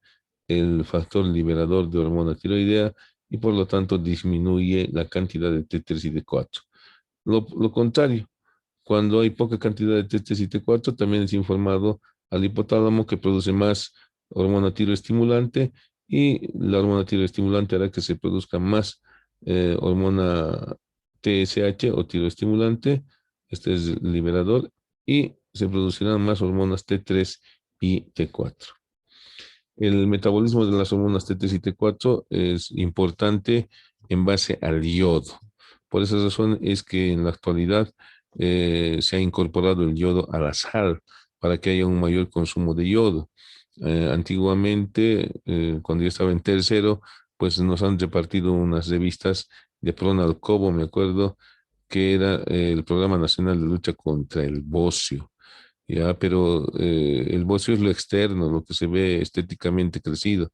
el factor liberador de hormona tiroidea y por lo tanto disminuye la cantidad de T3 y T4. Lo contrario, cuando hay poca cantidad de T3 y T4, también es informado al hipotálamo que produce más hormona tiroestimulante, y la hormona tiroestimulante hará que se produzca más hormona TSH o tiroestimulante, este es liberador, y se producirán más hormonas T3 y T4. El metabolismo de las hormonas T3 y T4 es importante en base al yodo. Por esa razón es que en la actualidad se ha incorporado el yodo a la sal para que haya un mayor consumo de yodo. Antiguamente, cuando yo estaba en tercero, pues nos han repartido unas revistas de Pronal Cobo, me acuerdo, que era el Programa Nacional de Lucha contra el Bocio. Ya, pero el bocio es lo externo, lo que se ve estéticamente crecido.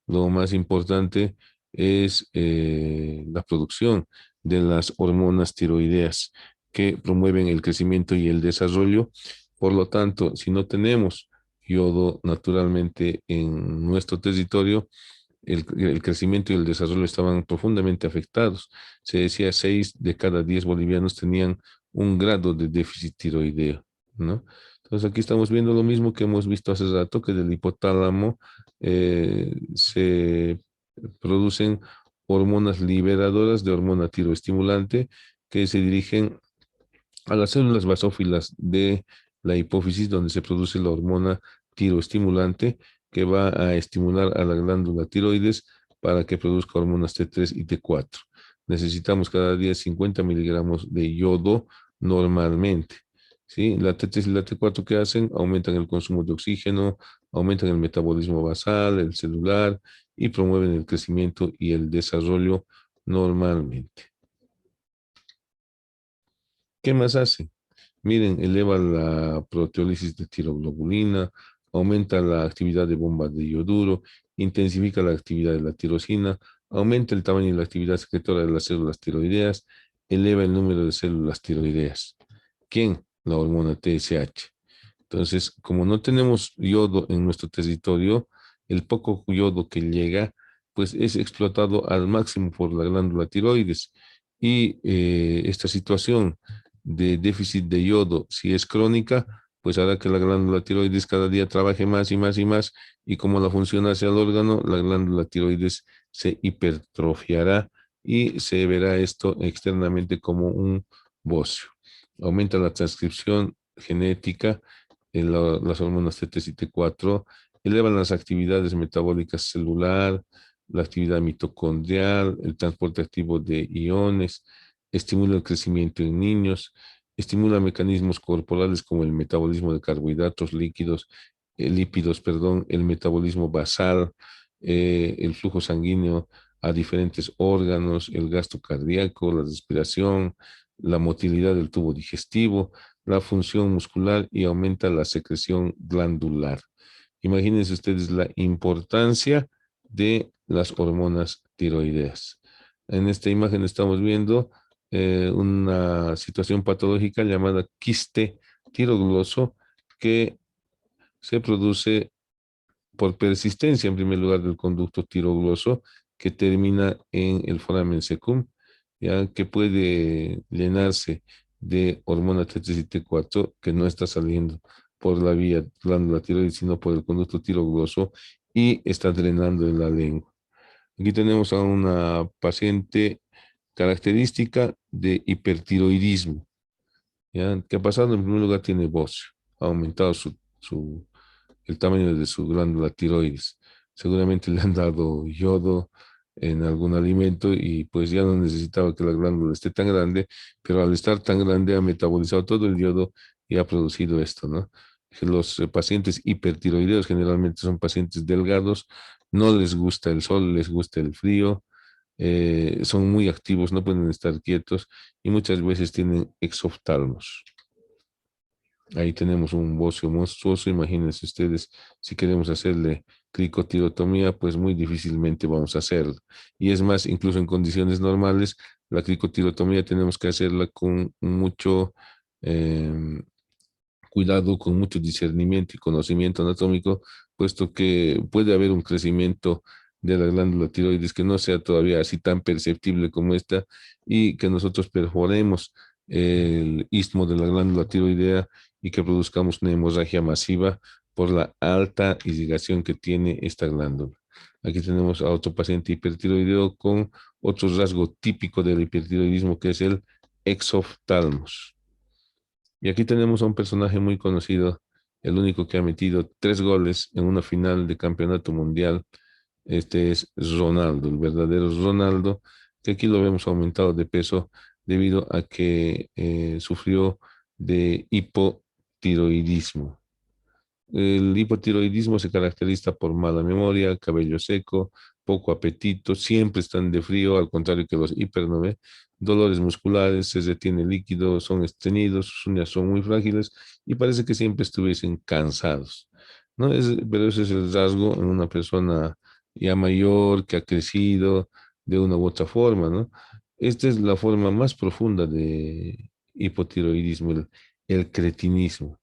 Lo más importante es la producción de las hormonas tiroideas que promueven el crecimiento y el desarrollo. Por lo tanto, si no tenemos yodo naturalmente en nuestro territorio, el crecimiento y el desarrollo estaban profundamente afectados. Se decía 6 de cada 10 bolivianos tenían un grado de déficit tiroideo, ¿no? Entonces aquí estamos viendo lo mismo que hemos visto hace rato, que del hipotálamo se producen hormonas liberadoras de hormona tiroestimulante que se dirigen a las células basófilas de la hipófisis, donde se produce la hormona tiroestimulante que va a estimular a la glándula tiroides para que produzca hormonas T3 y T4. Necesitamos cada día 50 miligramos de yodo normalmente. ¿Sí? La T3 y la T4, ¿qué hacen? Aumentan el consumo de oxígeno, aumentan el metabolismo basal, el celular, y promueven el crecimiento y el desarrollo normalmente. ¿Qué más hace? Miren, eleva la proteólisis de tiroglobulina, aumenta la actividad de bomba de yoduro, intensifica la actividad de la tirosina, aumenta el tamaño y la actividad secretora de las células tiroideas, eleva el número de células tiroideas. ¿Quién? La hormona TSH. Entonces, como no tenemos yodo en nuestro territorio, el poco yodo que llega, pues es explotado al máximo por la glándula tiroides. Y esta situación de déficit de yodo, si es crónica, pues hará que la glándula tiroides cada día trabaje más y más y más, y como la función hacia el órgano, la glándula tiroides se hipertrofiará y se verá esto externamente como un bocio. Aumenta la transcripción genética en las hormonas T3 y T4, elevan las actividades metabólicas celular, la actividad mitocondrial, el transporte activo de iones, estimula el crecimiento en niños, estimula mecanismos corporales como el metabolismo de carbohidratos líquidos, lípidos, perdón, el metabolismo basal, el flujo sanguíneo a diferentes órganos, el gasto cardíaco, la respiración, la motilidad del tubo digestivo, la función muscular, y aumenta la secreción glandular. Imagínense ustedes la importancia de las hormonas tiroideas. En esta imagen estamos viendo una situación patológica llamada quiste tirogloso que se produce por persistencia, en primer lugar, del conducto tirogloso que termina en el foramen secum, ya que puede llenarse de hormona T3 y T4 que no está saliendo por la vía glándula tiroides, sino por el conducto tirogloso y está drenando en la lengua. Aquí tenemos a una paciente característica de hipertiroidismo. ¿Ya? ¿Qué ha pasado? En primer lugar, tiene voz, ha aumentado el tamaño de su glándula tiroides. Seguramente le han dado yodo en algún alimento y pues ya no necesitaba que la glándula esté tan grande, pero al estar tan grande ha metabolizado todo el yodo y ha producido esto, ¿no? Los pacientes hipertiroideos generalmente son pacientes delgados, no les gusta el sol, les gusta el frío, son muy activos, no pueden estar quietos y muchas veces tienen exoftalmos. Ahí tenemos un bocio monstruoso. Imagínense ustedes, si queremos hacerle cricotirotomía, pues muy difícilmente vamos a hacerlo. Y es más, incluso en condiciones normales, la cricotirotomía tenemos que hacerla con mucho eh, cuidado, con mucho discernimiento y conocimiento anatómico, puesto que puede haber un crecimiento de la glándula tiroides que no sea todavía así tan perceptible como esta y que nosotros perforemos el istmo de la glándula tiroidea y que produzcamos una hemorragia masiva por la alta irrigación que tiene esta glándula. Aquí tenemos a otro paciente hipertiroideo con otro rasgo típico del hipertiroidismo que es el exoftalmos. Y aquí tenemos a un personaje muy conocido, el único que ha metido 3 goles en una final de campeonato mundial. Este es Ronaldo, el verdadero Ronaldo, que aquí lo vemos aumentado de peso debido a que sufrió de hipotiroidismo. El hipotiroidismo se caracteriza por mala memoria, cabello seco, poco apetito, siempre están de frío, al contrario que los hipernove, dolores musculares, se retiene líquido, son estreñidos, sus uñas son muy frágiles y parece que siempre estuviesen cansados. ¿No? Pero ese es el rasgo en una persona ya mayor que ha crecido de una u otra forma, ¿no? Esta es la forma más profunda de hipotiroidismo, el cretinismo.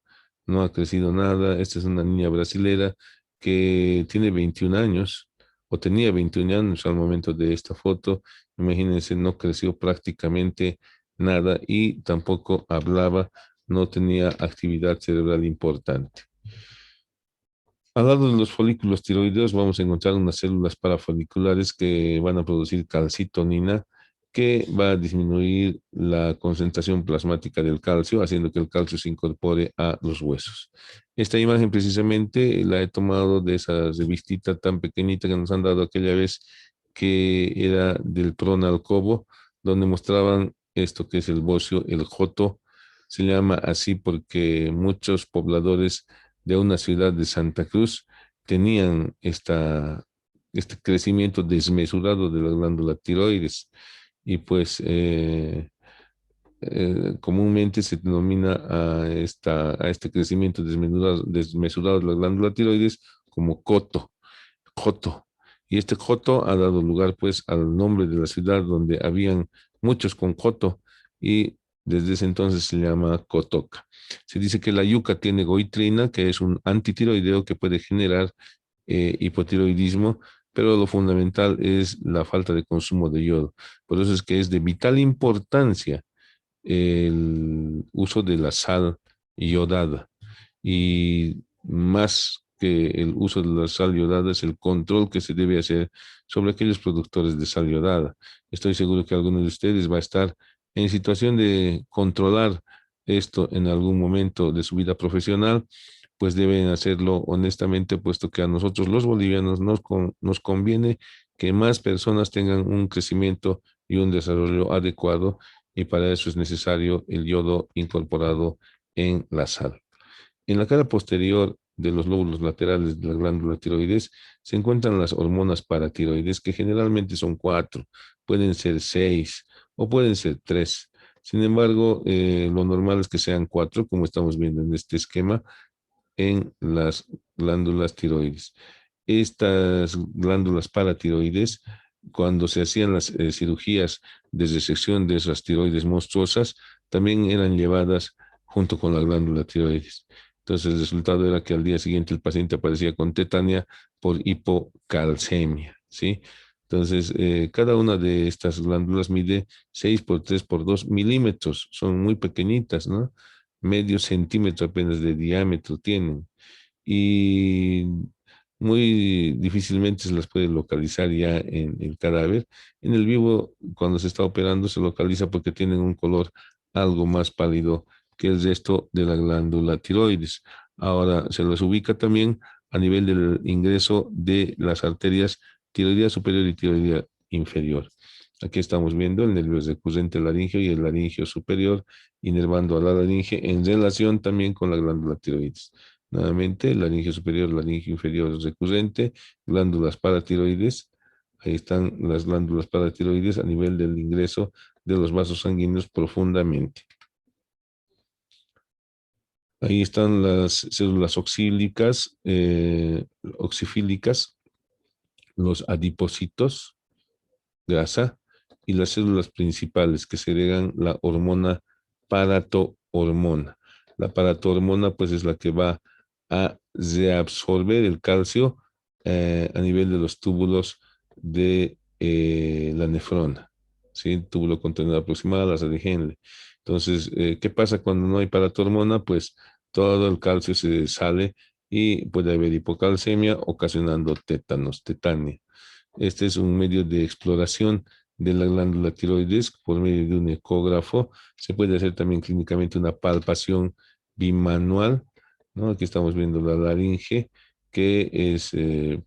No ha crecido nada. Esta es una niña brasilera que tiene 21 años o tenía 21 años al momento de esta foto. Imagínense, no creció prácticamente nada y tampoco hablaba, no tenía actividad cerebral importante. Al lado de los folículos tiroideos vamos a encontrar unas células parafoliculares que van a producir calcitonina, que va a disminuir la concentración plasmática del calcio, haciendo que el calcio se incorpore a los huesos. Esta imagen precisamente la he tomado de esa revistita tan pequeñita que nos han dado aquella vez, que era del Pronalcobo, donde mostraban esto que es el bocio, el joto. Se llama así porque muchos pobladores de una ciudad de Santa Cruz tenían este crecimiento desmesurado de la glándula tiroides y pues comúnmente se denomina a este crecimiento desmesurado de la glándula tiroides como joto. Y este joto ha dado lugar pues al nombre de la ciudad donde habían muchos con joto y desde ese entonces se llama Cotoca. Se dice que la yuca tiene goitrina, que es un antitiroideo que puede generar hipotiroidismo, pero lo fundamental es la falta de consumo de yodo. Por eso es que es de vital importancia el uso de la sal iodada y más que el uso de la sal iodada es el control que se debe hacer sobre aquellos productores de sal iodada. Estoy seguro que alguno de ustedes va a estar en situación de controlar esto en algún momento de su vida profesional, pues deben hacerlo honestamente, puesto que a nosotros los bolivianos nos conviene que más personas tengan un crecimiento y un desarrollo adecuado y para eso es necesario el yodo incorporado en la sal. En la cara posterior de los lóbulos laterales de la glándula tiroides se encuentran las hormonas paratiroides, que generalmente son 4, pueden ser 6 o pueden ser 3. Sin embargo, lo normal es que sean 4, como estamos viendo en este esquema, en las glándulas tiroides. Estas glándulas paratiroides cuando se hacían las cirugías de resección de esas tiroides monstruosas, también eran llevadas junto con la glándula tiroides. Entonces el resultado era que al día siguiente el paciente aparecía con tetania por hipocalcemia, ¿sí? Entonces, cada una de estas glándulas mide 6 por 3 por 2 milímetros, son muy pequeñitas, ¿no? Medio centímetro apenas de diámetro tienen y muy difícilmente se las puede localizar ya en el cadáver. En el vivo, cuando se está operando, se localiza porque tienen un color algo más pálido que el resto de la glándula tiroides. Ahora se las ubica también a nivel del ingreso de las arterias tiroidea superior y tiroidea inferior. Aquí estamos viendo el nervio recurrente laríngeo y el laringio superior, inervando a la laringe en relación también con la glándula tiroides. Nuevamente, laringe superior, laringe inferior recurrente, glándulas paratiroides. Ahí están las glándulas paratiroides a nivel del ingreso de los vasos sanguíneos profundamente. Ahí están las células oxílicas, oxifílicas, los adipocitos, grasa, y las células principales que segregan la hormona paratohormona. La paratohormona pues es la que va a reabsorber el calcio a nivel de los túbulos de la nefrona, ¿sí? Túbulo contenedor aproximado, las de Henle. Entonces, ¿qué pasa cuando no hay paratohormona? Pues todo el calcio se sale y puede haber hipocalcemia ocasionando tétanos, tetania. Este es un medio de exploración de la glándula tiroides por medio de un ecógrafo. Se puede hacer también clínicamente una palpación bimanual, ¿no? Aquí estamos viendo la laringe, que es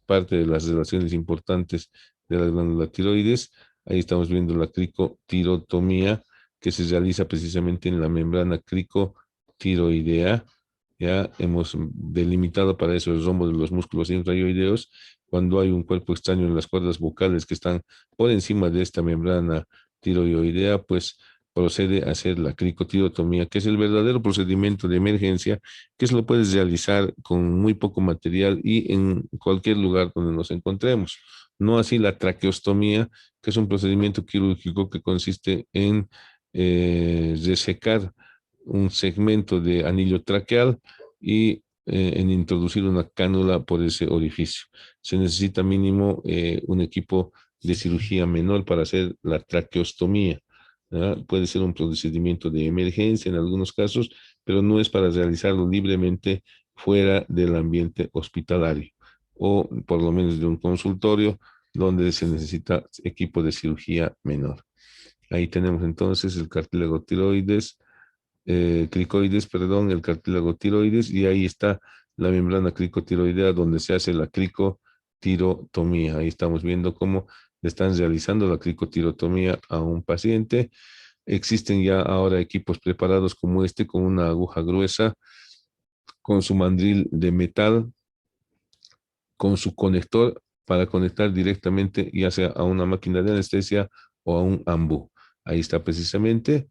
parte de las relaciones importantes de la glándula tiroides. Ahí estamos viendo la cricotirotomía, que se realiza precisamente en la membrana cricotiroidea. Ya hemos delimitado para eso el rombo de los músculos intrayoideos cuando hay un cuerpo extraño en las cuerdas vocales que están por encima de esta membrana tiroidea, pues procede a hacer la cricotirotomía, que es el verdadero procedimiento de emergencia que se lo puedes realizar con muy poco material y en cualquier lugar donde nos encontremos. No así la traqueostomía, que es un procedimiento quirúrgico que consiste en resecar un segmento de anillo traqueal y en introducir una cánula por ese orificio. Se necesita mínimo un equipo de cirugía menor para hacer la traqueostomía. ¿Verdad? Puede ser un procedimiento de emergencia en algunos casos, pero no es para realizarlo libremente fuera del ambiente hospitalario o por lo menos de un consultorio donde se necesita equipo de cirugía menor. Ahí tenemos entonces el cartílago tiroides, cricoides, perdón, el cartílago tiroides, y ahí está la membrana cricotiroidea donde se hace la cricotirotomía. Ahí estamos viendo cómo le están realizando la cricotirotomía a un paciente. Existen ya ahora equipos preparados como este con una aguja gruesa, con su mandril de metal, con su conector para conectar directamente ya sea a una máquina de anestesia o a un ambú. Ahí está precisamente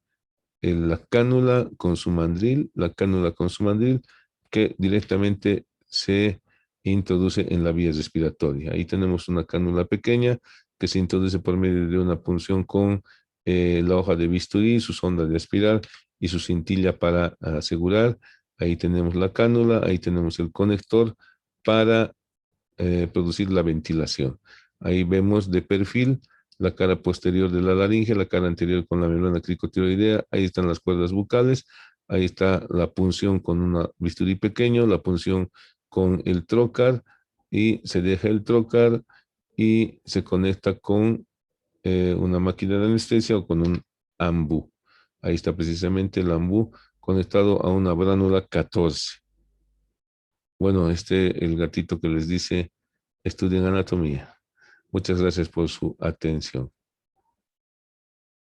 la cánula con su mandril, la cánula con su mandril que directamente se introduce en la vía respiratoria. Ahí tenemos una cánula pequeña que se introduce por medio de una punción con la hoja de bisturí, su sonda de espiral y su cintilla para asegurar. Ahí tenemos la cánula, ahí tenemos el conector para producir la ventilación. Ahí vemos de perfil la cara posterior de la laringe, la cara anterior con la membrana cricotiroidea, ahí están las cuerdas bucales, ahí está la punción con un bisturí pequeño, la punción con el trocar y se deja el trocar y se conecta con una máquina de anestesia o con un ambú. Ahí está precisamente el ambú conectado a una bránula 14. Bueno, el gatito que les dice, estudien anatomía. Muchas gracias por su atención.